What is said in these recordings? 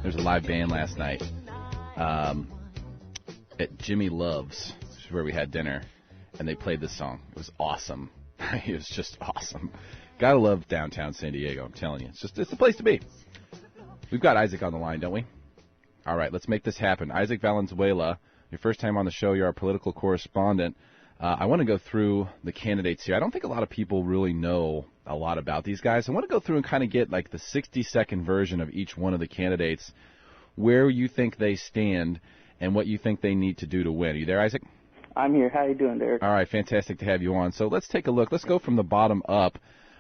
There's a live band last night at Jimmy Love's, which is where we had dinner, and they played this song. It was awesome. It was just awesome. Gotta love downtown San Diego, I'm telling you. It's the place to be. We've got Isaac on the line, don't we? All right, let's make this happen. Isaac Valenzuela, your first time on the show. You're our political correspondent. I want to go through the candidates here. I don't think a lot of people really know a lot about these guys. I want to go through and kind of get like the 60-second version of each one of the candidates, where you think they stand and what you think they need to do to win. Are you there, Isaac? I'm here. How you doing, Derek? All right, fantastic to have you on. So let's take a look. Let's go from the bottom up.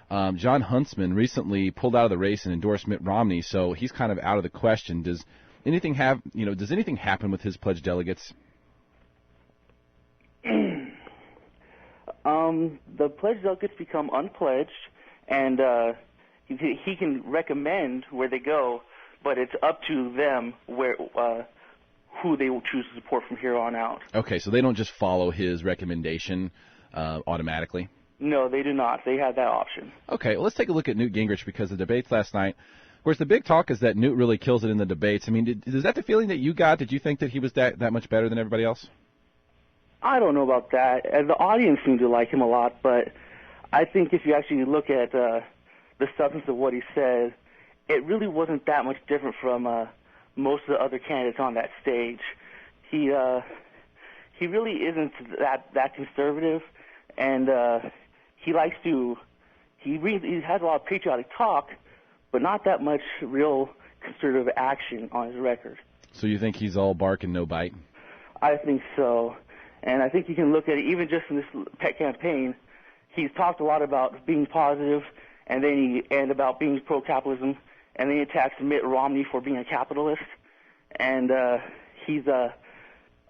John Huntsman recently pulled out of the race and endorsed Mitt Romney, so he's kind of out of the question. Does anything happen with his pledged delegates? The pledged delegates become unpledged, and he can recommend where they go, but it's up to them who they will choose to support from here on out. Okay, so they don't just follow his recommendation automatically? No, they do not. They have that option. Okay, well, let's take a look at Newt Gingrich because the debates last night. Of course, the big talk is that Newt really kills it in the debates. I mean, is that the feeling that you got? Did you think that he was that much better than everybody else? I don't know about that. The audience seemed to like him a lot, but I think if you actually look at the substance of what he said, it really wasn't that much different from most of the other candidates on that stage. He really isn't that conservative, and he likes to he has a lot of patriotic talk, but not that much real conservative action on his record. So you think he's all bark and no bite? I think so. And I think you can look at it, even just in this pet campaign, he's talked a lot about being positive and about being pro-capitalism, and then he attacks Mitt Romney for being a capitalist. And he's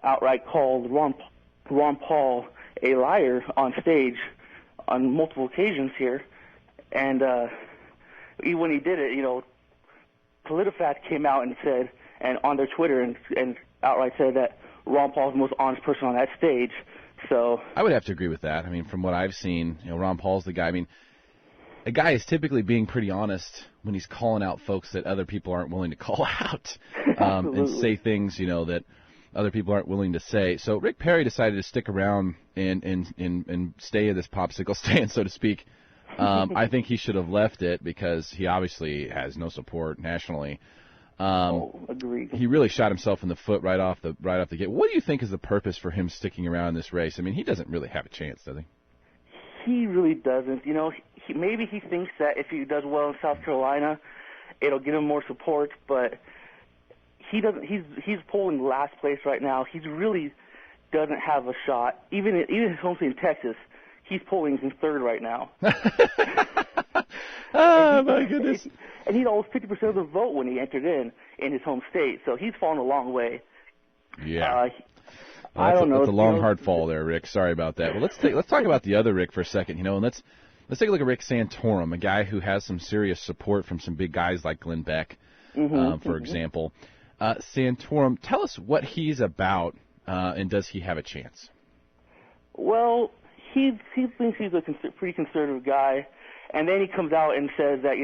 outright called Ron Paul a liar on stage on multiple occasions here. And when he did it, PolitiFact came out and said, and on their Twitter, and outright said that Ron Paul's the most honest person on that stage. So I would have to agree with that. I mean, from what I've seen, Ron Paul's the guy. I mean, a guy is typically being pretty honest when he's calling out folks that other people aren't willing to call out, and say things, that other people aren't willing to say. So Rick Perry decided to stick around and stay in this popsicle stand, so to speak. I think he should have left it because he obviously has no support nationally. Agreed. He really shot himself in the foot right off the gate. What do you think is the purpose for him sticking around in this race? I mean, he doesn't really have a chance, does he? He really doesn't. Maybe he thinks that if he does well in South Carolina, it'll give him more support. But he doesn't. He's polling last place right now. He really doesn't have a shot. Even his home state in Texas, he's polling in third right now. Oh, my goodness. And he'd almost 50% of the vote when he entered in his home state, so he's fallen a long way. Yeah. I don't know. It's a long, hard fall there, Rick. Sorry about that. Well, let's talk about the other Rick for a second, and let's take a look at Rick Santorum, a guy who has some serious support from some big guys like Glenn Beck, for example. Santorum, tell us what he's about, and does he have a chance? Well, he thinks he's a pretty conservative guy. And then he comes out and says that,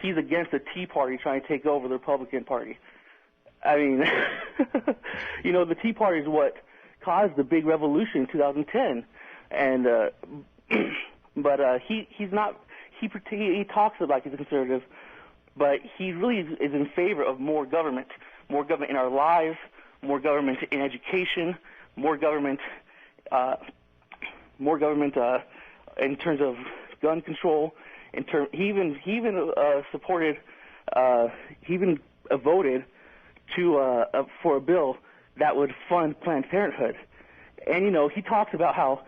he's against the Tea Party trying to take over the Republican Party. I mean, the Tea Party is what caused the big revolution in 2010. And, but he's not, he talks like he's a conservative, but he really is in favor of more government in our lives, more government in education, more government in terms of gun control. He even supported. He even voted for a bill that would fund Planned Parenthood. And he talks about how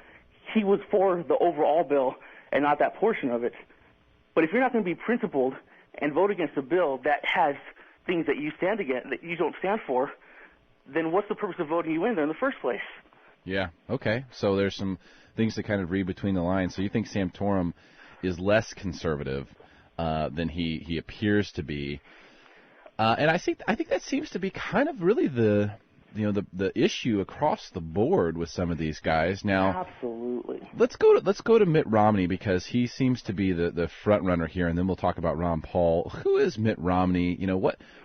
he was for the overall bill and not that portion of it. But if you're not going to be principled and vote against a bill that has things that you stand against, that you don't stand for, then what's the purpose of voting you in there in the first place? Yeah. Okay. So there's some things to kind of read between the lines. So you think Santorum is less conservative than he appears to be, and I think that seems to be kind of really the the issue across the board with some of these guys. Now, absolutely. Let's go to Mitt Romney, because he seems to be the front runner here, and then we'll talk about Ron Paul. Who is Mitt Romney?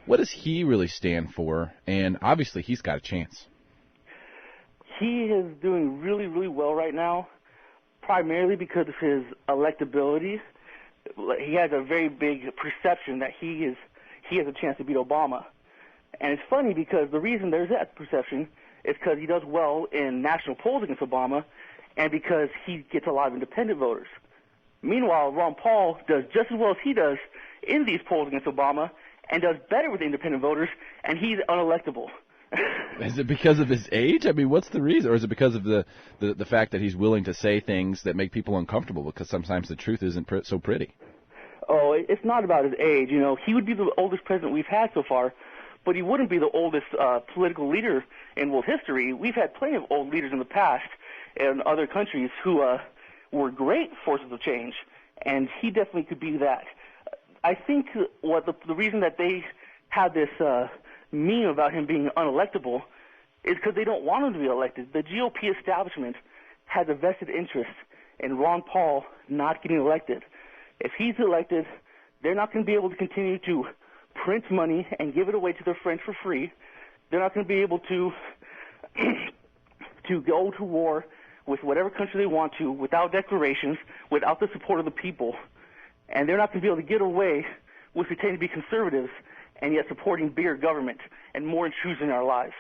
What does he really stand for? And obviously, he's got a chance. He is doing really, really well right now, primarily because of his electability. He has a very big perception that he has a chance to beat Obama. And it's funny because the reason there's that perception is because he does well in national polls against Obama, and because he gets a lot of independent voters. Meanwhile, Ron Paul does just as well as he does in these polls against Obama and does better with independent voters, and he's unelectable. Is it because of his age? I mean, what's the reason? Or is it because of the fact that he's willing to say things that make people uncomfortable, because sometimes the truth isn't so pretty? Oh, it's not about his age. He would be the oldest president we've had so far, but he wouldn't be the oldest political leader in world history. We've had plenty of old leaders in the past in other countries who were great forces of change, and he definitely could be that. I think the reason that they had this meme about him being unelectable is because they don't want him to be elected. The GOP establishment has a vested interest in Ron Paul not getting elected. If he's elected, they're not going to be able to continue to print money and give it away to their friends for free. They're not going to be able to go to war with whatever country they want to without declarations, without the support of the people. And they're not going to be able to get away with pretending to be conservatives and yet supporting bigger government and more intrusion in our lives.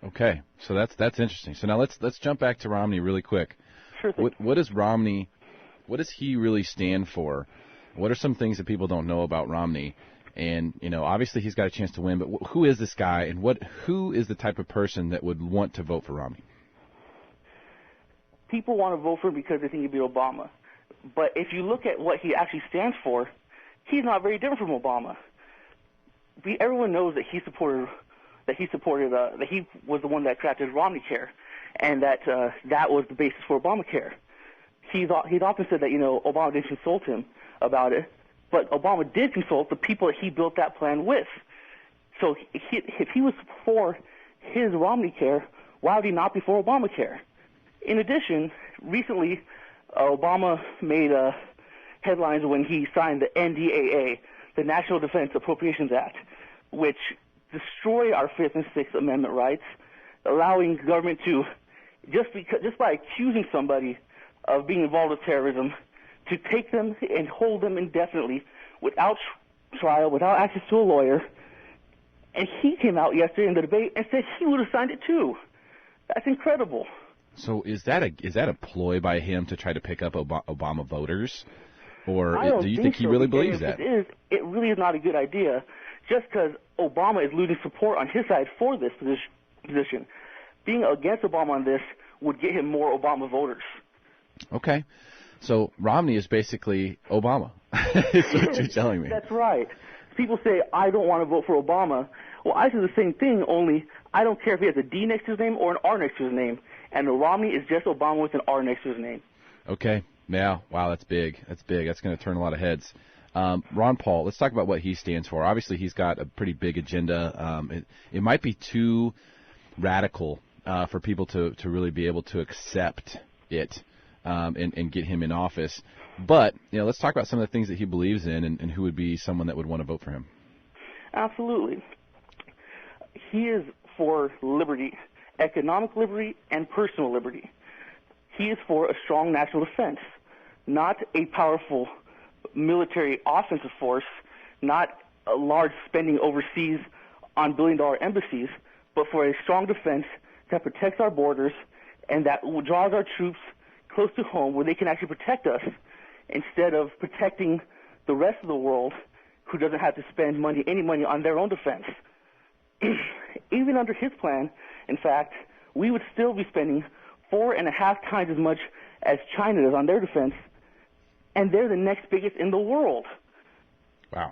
Okay, so that's interesting. So now let's jump back to Romney really quick. Sure thing. What does Romney, what does he really stand for? What are some things that people don't know about Romney? And, obviously he's got a chance to win, but who is this guy, and who is the type of person that would want to vote for Romney? People want to vote for him because they think he'd be Obama. But if you look at what he actually stands for, he's not very different from Obama. Everyone knows that he was the one that crafted Romneycare, and that was the basis for Obamacare. He's often said that Obama didn't consult him about it, but Obama did consult the people that he built that plan with. So if he was for his Romneycare, why would he not be for Obamacare? In addition, recently Obama made headlines when he signed the NDAA, the National Defense Appropriations Act, which destroy our Fifth and Sixth Amendment rights, allowing government to just by accusing somebody of being involved with terrorism, to take them and hold them indefinitely without trial, without access to a lawyer. And he came out yesterday in the debate and said he would have signed it too. That's incredible. So is that a ploy by him to try to pick up Obama voters, or do you think he really believes that? It really is not a good idea, just because Obama is losing support on his side for this position. Being against Obama on this would get him more Obama voters. Okay. So Romney is basically Obama. That's what you're telling me. That's right. People say, I don't want to vote for Obama. Well, I say the same thing, only I don't care if he has a D next to his name or an R next to his name. And the Romney is just Obama with an R next to his name. Okay. Yeah. Wow, that's big. That's big. That's going to turn a lot of heads. Ron Paul, let's talk about what he stands for. Obviously, he's got a pretty big agenda. It might be too radical for people to really be able to accept it and get him in office. But, let's talk about some of the things that he believes in and who would be someone that would want to vote for him. Absolutely. He is for liberty, economic liberty, and personal liberty. He is for a strong national defense, not a powerful military offensive force, not a large spending overseas on billion-dollar embassies, but for a strong defense that protects our borders and that draws our troops close to home where they can actually protect us instead of protecting the rest of the world who doesn't have to spend any money on their own defense. Even under his plan, in fact, we would still be spending 4.5 times as much as China does on their defense, and they're the next biggest in the world. Wow.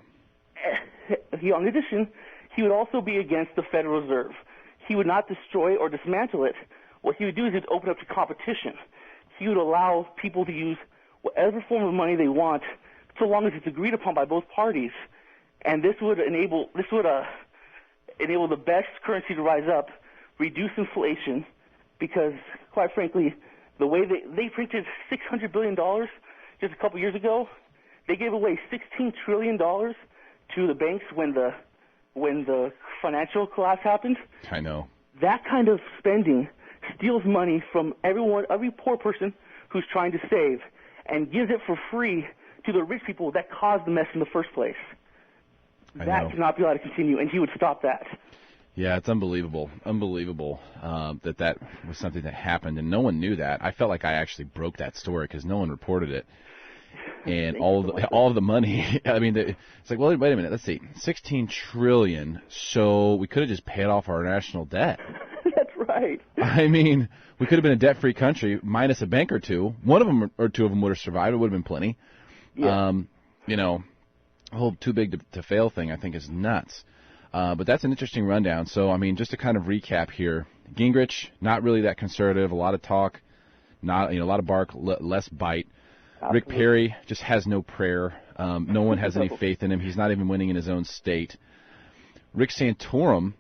In addition, he would also be against the Federal Reserve. He would not destroy or dismantle it. What he would do is he'd open up to competition. He would allow people to use whatever form of money they want, so long as it's agreed upon by both parties. And this would enable the best currency to rise up reduce inflation, because, quite frankly, the way they printed $600 billion just a couple years ago, they gave away $16 trillion to the banks when the financial collapse happened. I know. That kind of spending steals money from every poor person who's trying to save, and gives it for free to the rich people that caused the mess in the first place. That cannot be allowed to continue, and he would stop that. Yeah, it's unbelievable. Unbelievable that was something that happened, and no one knew that. I felt like I actually broke that story because no one reported it. And all of the money, I mean, it's like, well, wait a minute, let's see, $16 trillion, so we could have just paid off our national debt. That's right. I mean, we could have been a debt-free country minus a bank or two. One of them or two of them would have survived. It would have been plenty. Yeah. The whole too big to fail thing, I think, is nuts. But that's an interesting rundown. So, I mean, just to kind of recap here, Gingrich, not really that conservative, a lot of talk, a lot of bark, less bite. Absolutely. Rick Perry just has no prayer. No one has any faith in him. He's not even winning in his own state. Rick Santorum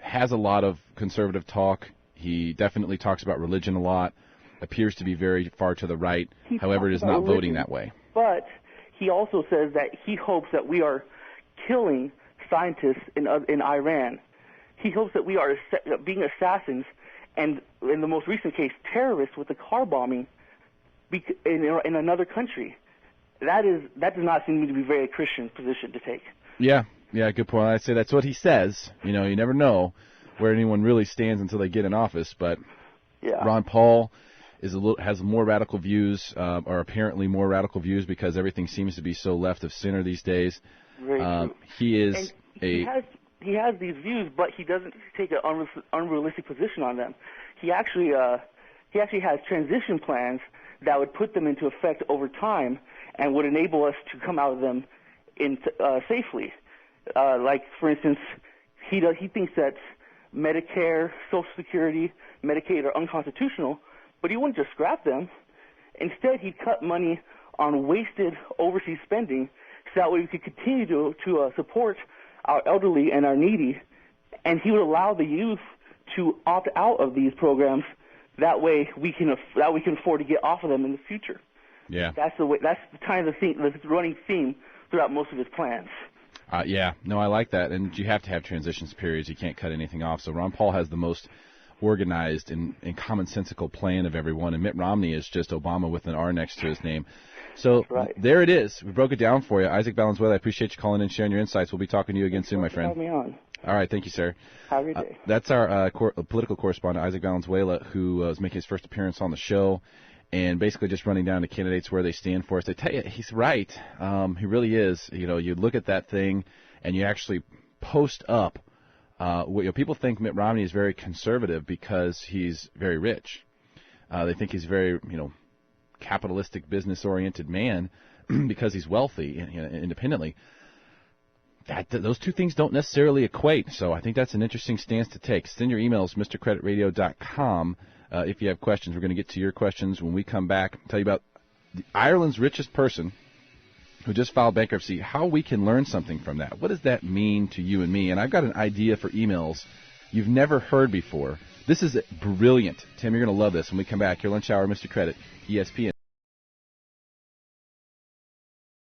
has a lot of conservative talk. He definitely talks about religion a lot, appears to be very far to the right. However, is not voting that way. But he also says that he hopes that we are killing scientists in Iran. He hopes that we are being assassins, and in the most recent case, terrorists with the car bombing in another country. That does not seem to be a very Christian position to take. Yeah, good point. I'd say that's what he says. You never know where anyone really stands until they get in office. But yeah. Ron Paul has more radical views, or apparently more radical views, because everything seems to be so left of center these days. Very true. He has these views, but he doesn't take an unrealistic position on them. He actually has transition plans that would put them into effect over time and would enable us to come out of them safely. Like, for instance, he thinks that Medicare, Social Security, Medicaid are unconstitutional, but he wouldn't just scrap them. Instead, he'd cut money on wasted overseas spending so that way we could continue to support our elderly and our needy, and he would allow the youth to opt out of these programs. That way we can afford to get off of them in the future. Yeah, that's the kind of the running theme throughout most of his plans. I like that, and you have to have transitions periods. You can't cut anything off. So Ron Paul has the most organized and commonsensical plan of everyone, and Mitt Romney is just Obama with an R next to his name. So There it is. We broke it down for you. Isaac Valenzuela, I appreciate you calling in and sharing your insights. We'll be talking to you again soon, my friend. Have me on. All right, thank you, sir. Have a good day. That's our political correspondent, Isaac Valenzuela, who is making his first appearance on the show and basically just running down the candidates where they stand for us. I tell you, he's right. He really is. You look at that thing and you actually post up. People think Mitt Romney is very conservative because he's very rich. They think he's very, capitalistic, business-oriented man because he's wealthy independently. Those two things don't necessarily equate, so I think that's an interesting stance to take. Send your emails, mrcreditradio.com, if you have questions. We're going to get to your questions when we come back. I'll tell you about Ireland's richest person who just filed bankruptcy, how we can learn something from that. What does that mean to you and me? And I've got an idea for emails you've never heard before. This is brilliant. Tim, you're going to love this when we come back. Your lunch hour, Mr. Credit, ESPN.